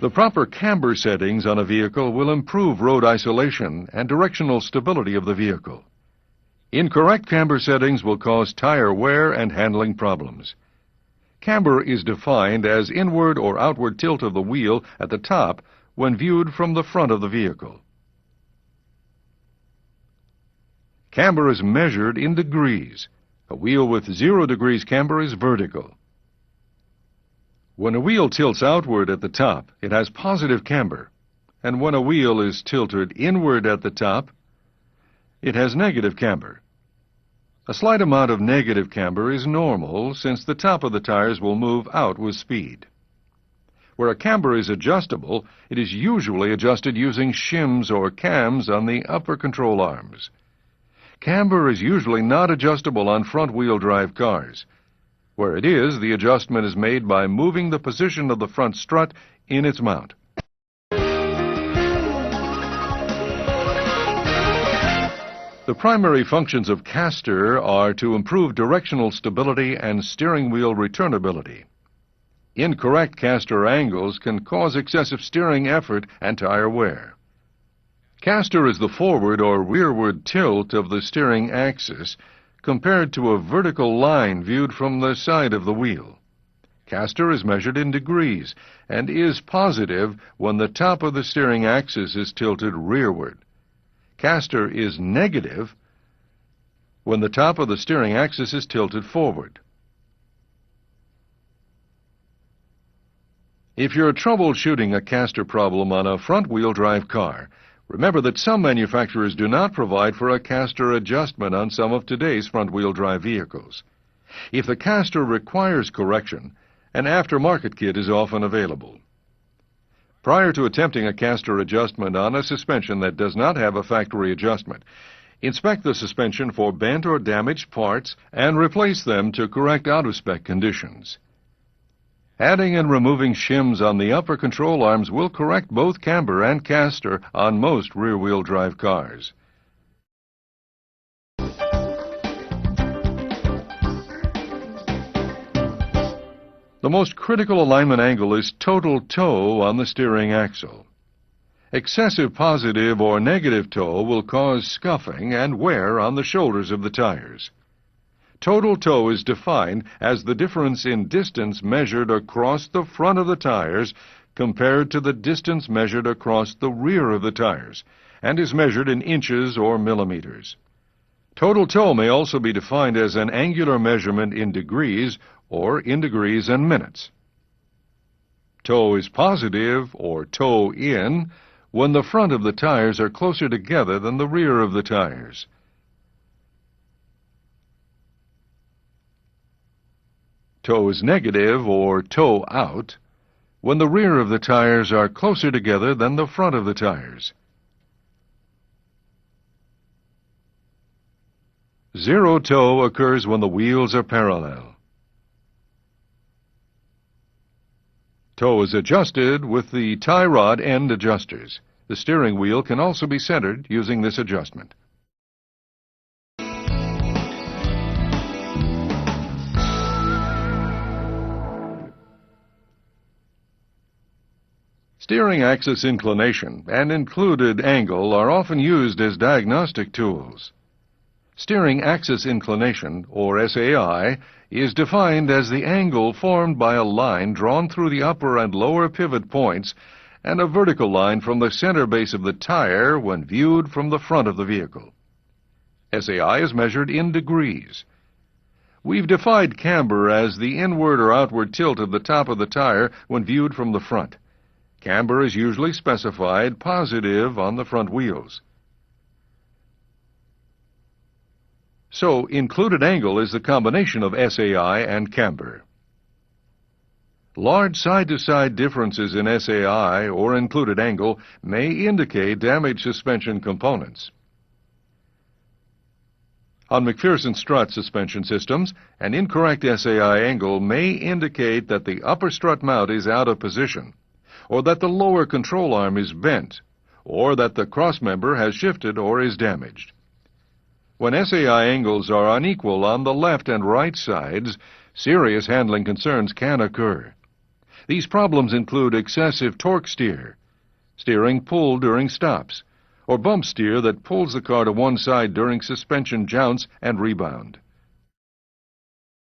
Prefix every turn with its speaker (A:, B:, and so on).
A: The proper camber settings on a vehicle will improve road isolation and directional stability of the vehicle. Incorrect camber settings will cause tire wear and handling problems. Camber is defined as inward or outward tilt of the wheel at the top when viewed from the front of the vehicle. Camber is measured in degrees. A wheel with 0 degrees camber is vertical. When a wheel tilts outward at the top, it has positive camber, and when a wheel is tilted inward at the top, it has negative camber. A slight amount of negative camber is normal since the top of the tires will move out with speed. Where a camber is adjustable, it is usually adjusted using shims or cams on the upper control arms. Camber is usually not adjustable on front-wheel drive cars. Where it is, the adjustment is made by moving the position of the front strut in its mount. The primary functions of caster are to improve directional stability and steering wheel returnability. Incorrect caster angles can cause excessive steering effort and tire wear. Caster is the forward or rearward tilt of the steering axis compared to a vertical line viewed from the side of the wheel. Caster is measured in degrees and is positive when the top of the steering axis is tilted rearward. Caster is negative when the top of the steering axis is tilted forward. If you're troubleshooting a caster problem on a front-wheel drive car, remember that some manufacturers do not provide for a caster adjustment on some of today's front-wheel drive vehicles. If the caster requires correction, an aftermarket kit is often available. Prior to attempting a caster adjustment on a suspension that does not have a factory adjustment, inspect the suspension for bent or damaged parts and replace them to correct out-of-spec conditions. Adding and removing shims on the upper control arms will correct both camber and caster on most rear-wheel drive cars. The most critical alignment angle is total toe on the steering axle. Excessive positive or negative toe will cause scuffing and wear on the shoulders of the tires. Total toe is defined as the difference in distance measured across the front of the tires compared to the distance measured across the rear of the tires, and is measured in inches or millimeters. Total toe may also be defined as an angular measurement in degrees or in degrees and minutes. Toe is positive or toe in when the front of the tires are closer together than the rear of the tires. Toe is negative or toe out when the rear of the tires are closer together than the front of the tires. Zero toe occurs when the wheels are parallel. Toe is adjusted with the tie rod end adjusters. The steering wheel can also be centered using this adjustment. Steering axis inclination and included angle are often used as diagnostic tools. Steering axis inclination, or SAI, is defined as the angle formed by a line drawn through the upper and lower pivot points and a vertical line from the center base of the tire when viewed from the front of the vehicle. SAI is measured in degrees. We've defined camber as the inward or outward tilt of the top of the tire when viewed from the front. Camber is usually specified positive on the front wheels. So, included angle is the combination of SAI and camber. Large side-to-side differences in SAI or included angle may indicate damaged suspension components. On McPherson strut suspension systems, an incorrect SAI angle may indicate that the upper strut mount is out of position, or that the lower control arm is bent, or that the crossmember has shifted or is damaged. When SAI angles are unequal on the left and right sides, serious handling concerns can occur. These problems include excessive torque steer, steering pull during stops, or bump steer that pulls the car to one side during suspension jounce and rebound.